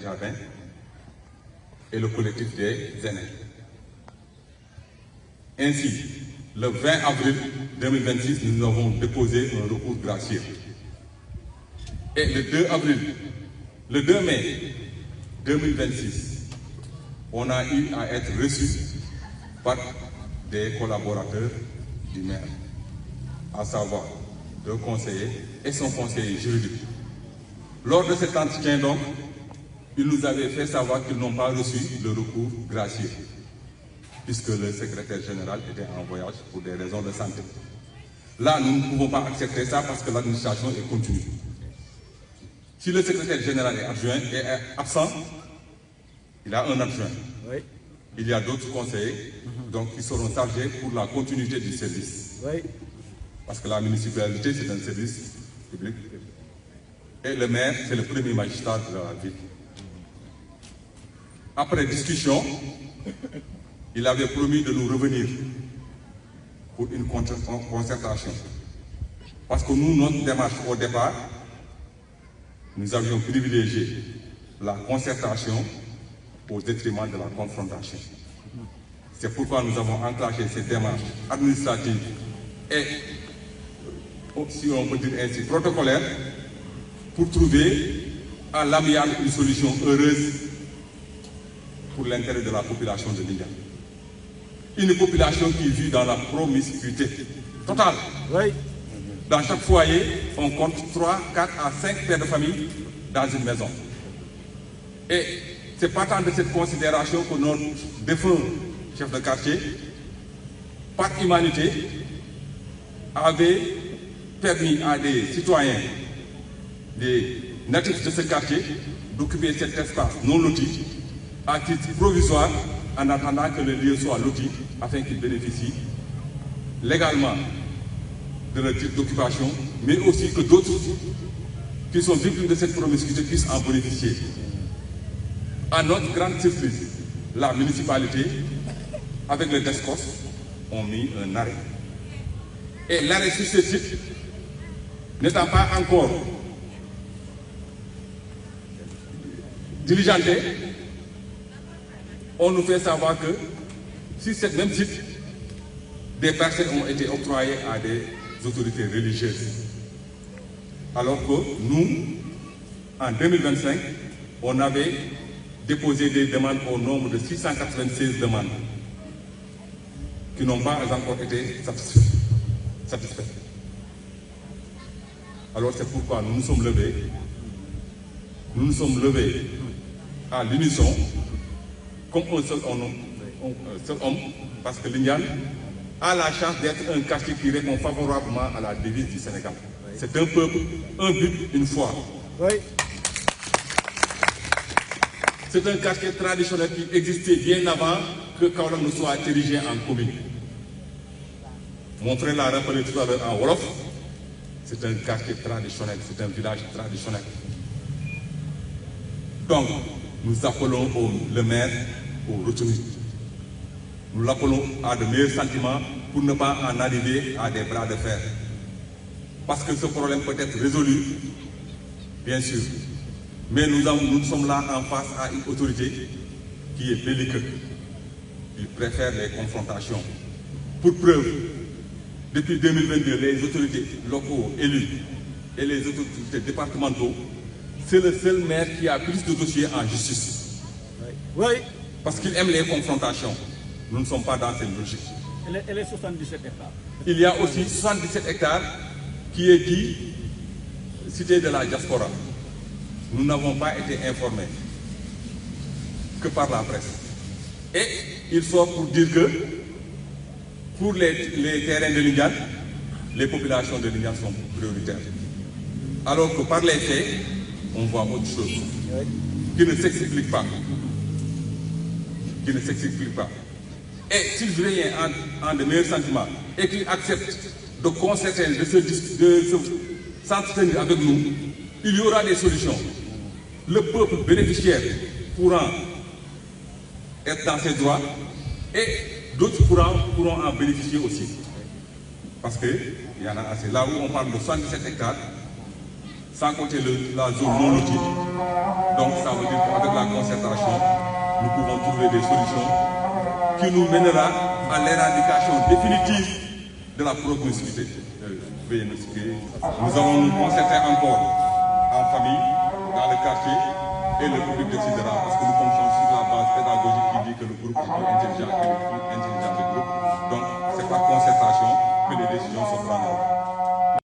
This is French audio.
Jardin et le collectif des aînés. Ainsi, le 20 avril 2026, nous avons déposé un recours gracieux. Et le 2 mai 2026, on a eu à être reçu par des collaborateurs du maire, à savoir deux conseillers et son conseiller juridique. Lors de cet entretien, donc, ils nous avaient fait savoir qu'ils n'ont pas reçu le recours gracieux, puisque le secrétaire général était en voyage pour des raisons de santé. Là, nous ne pouvons pas accepter ça parce que l'administration est continue. Si le secrétaire général est absent, il a un adjoint. Oui. Il y a d'autres conseillers donc, qui seront chargés pour la continuité du service. Oui. Parce que la municipalité, c'est un service public. Et le maire, c'est le premier magistrat de la ville. Après discussion, il avait promis de nous revenir pour une concertation. Parce que nous, notre démarche au départ, nous avions privilégié la concertation au détriment de la confrontation. C'est pourquoi nous avons enclenché cette démarche administrative et, si on peut dire ainsi, protocolaire, pour trouver à l'amiable une solution heureuse pour l'intérêt de la population de Lindiane. Une population qui vit dans la promiscuité totale. Oui. Dans chaque foyer, on compte 3, 4 à 5 pères de famille dans une maison. Et c'est partant de cette considération que notre défunt chef de quartier, par humanité, avait permis à des citoyens, des natifs de ce quartier, d'occuper cet espace non loti à titre provisoire en attendant que le lieu soit loti afin qu'ils bénéficient légalement de leur titre d'occupation, mais aussi que d'autres qui sont victimes de cette promiscuité puissent en bénéficier. À notre grande surprise, la municipalité, avec le DESCOS, ont mis un arrêt. Et l'arrêt sur ce site, n'étant pas encore diligenté, on nous fait savoir que sur ce même site, des parcelles ont été octroyées à des autorités religieuses. Alors que nous, en 2025, on avait déposé des demandes au nombre de 696 demandes qui n'ont pas encore été satisfaites. Alors c'est pourquoi nous nous sommes levés à l'unisson comme un seul homme, parce que Lindiane a la chance d'être un quartier qui répond favorablement à la devise du Sénégal. C'est un peuple, un but, une foi. Oui. C'est un quartier traditionnel qui existait bien avant que Kaolack ne soit érigé en commune. Mon frère l'a rappelé tout à l'heure en Wolof, c'est un quartier traditionnel, c'est un village traditionnel. Donc, nous appelons le maire au retenu. Nous l'appelons à de meilleurs sentiments pour ne pas en arriver à des bras de fer. Parce que ce problème peut être résolu, bien sûr. Mais nous sommes là en face à une autorité qui est belliqueuse. Il préfère les confrontations. Pour preuve, depuis 2022, les autorités locaux élus et les autorités départementaux, c'est le seul maire qui a plus de dossiers en justice. Oui. Parce qu'il aime les confrontations. Nous ne sommes pas dans cette logique. Et les 77 hectares? Il y a aussi 77 hectares qui est dit cité de la diaspora. Nous n'avons pas été informés que par la presse. Et il faut pour dire que pour les terrains de Lindiane, les populations de Lindiane sont prioritaires. Alors que par les faits, on voit autre chose qui ne s'explique pas. Qui ne s'explique pas. Et s'il vient en de meilleurs sentiments et qu'il accepte de concerter, de s'entretenir avec nous, il y aura des solutions. Le peuple bénéficiaire pourra être dans ses droits et d'autres pourront en bénéficier aussi. Parce qu'il y en a assez. Là où on parle de 77 hectares, sans compter la zone non lotie, Donc ça veut dire qu'avec la concertation, nous pouvons trouver des solutions qui nous mènera à l'éradication définitive de la promiscuité. Nous allons nous concerter encore en famille, dans le quartier, et le public décidera, parce que nous fonctionnons sur la base pédagogique qui dit que le groupe est plus intelligent que le plus intelligent du groupe. Donc c'est par concertation que les décisions se prendront.